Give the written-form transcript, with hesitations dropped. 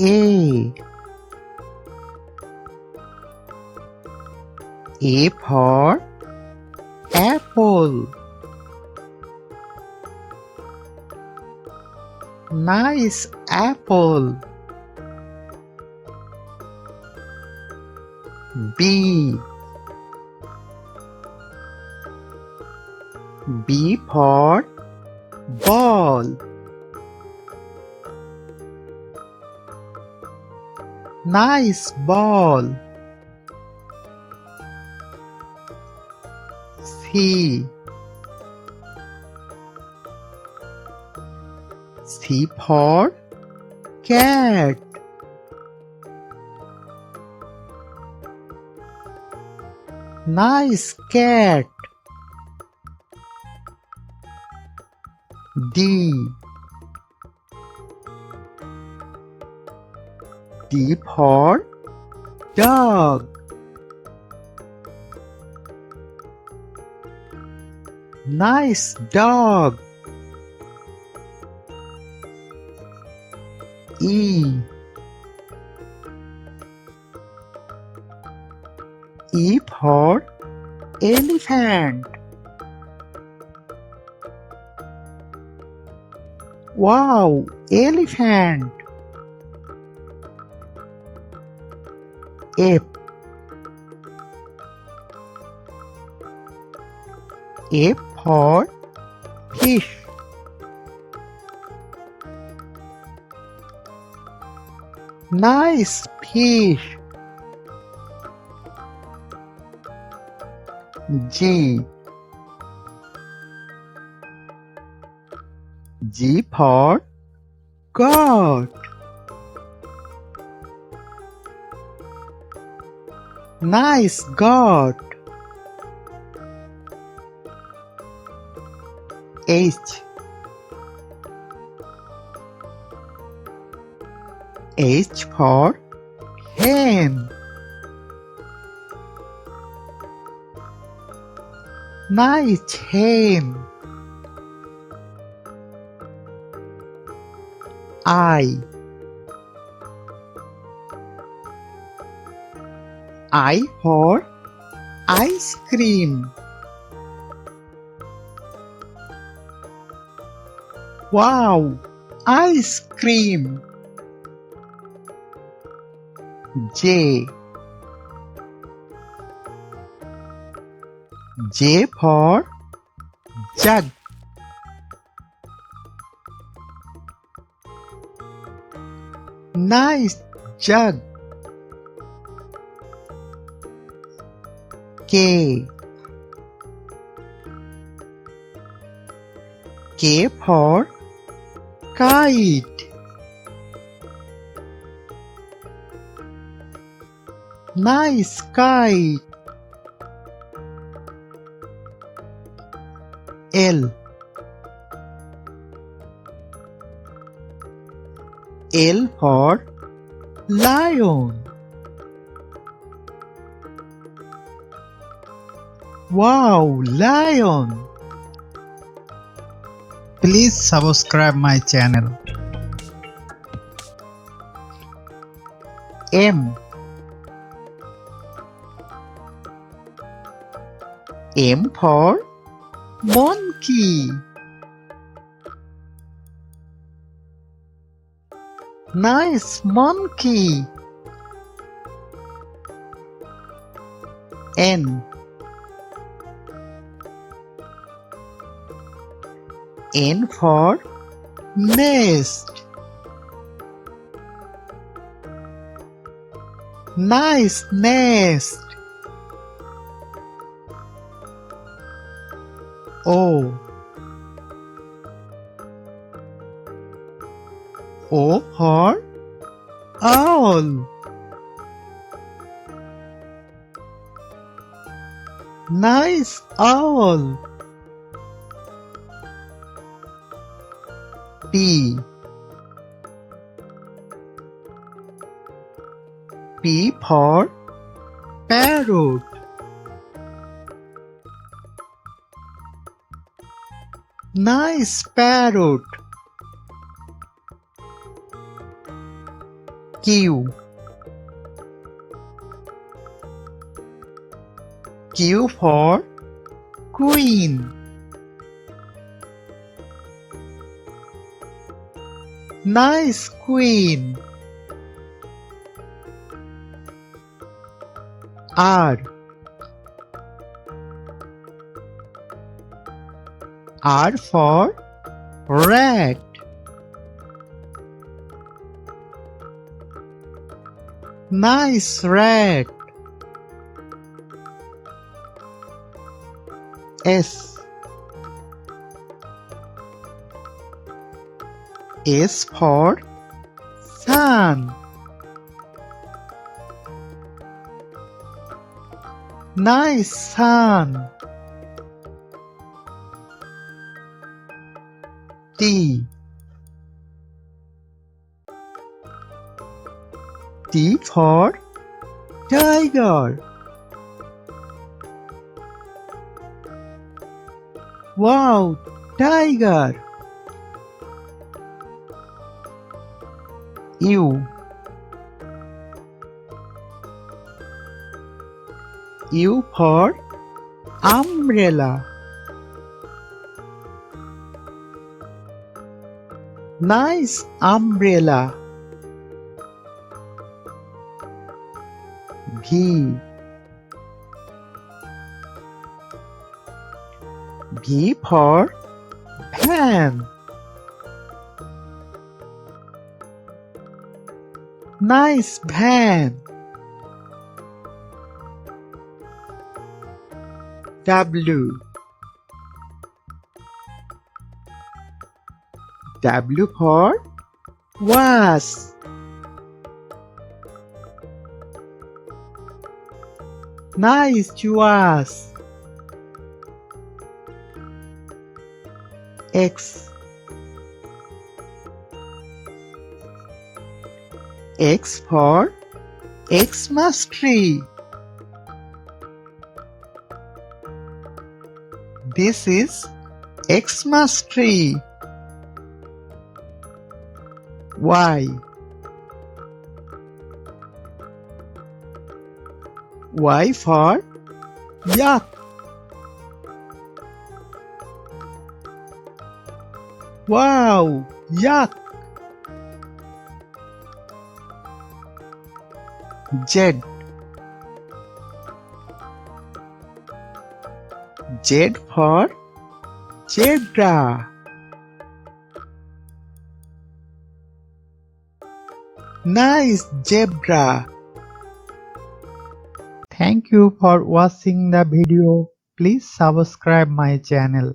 A. A for apple. Nice apple. B. B for ball. Nice ball. C. C for cat. Nice cat. D. D for dog. Nice dog. E. E for elephant. Wow, elephant. F. F for fish. Nice fish. G. G for goat. Nice goat. H. H for hen. Nice hen. I. I for ice cream. Wow, ice cream. J. J for jug. Nice jug. K. K for kite. Nice kite. L. L for lion. Wow, lion. Please subscribe my channel. M. M for monkey. Nice monkey. N. N for nest. Nice nest. O. O for owl. Nice owl. P. P for parrot. Nice parrot. Q. Q for Queen. Nice queen. R. R for rat. Nice rat. S. S for sun. Nice sun. T. T for tiger. Wow, tiger. U. U for umbrella. Nice umbrella. V. V for van. Nice van. W. W for was. Nice was. X. X for Xmas tree. This is Xmas tree. Y. Y for yak. Wow, yak. Z. Z for zebra. Nice zebra. Thank you for watching the video. Please subscribe my channel.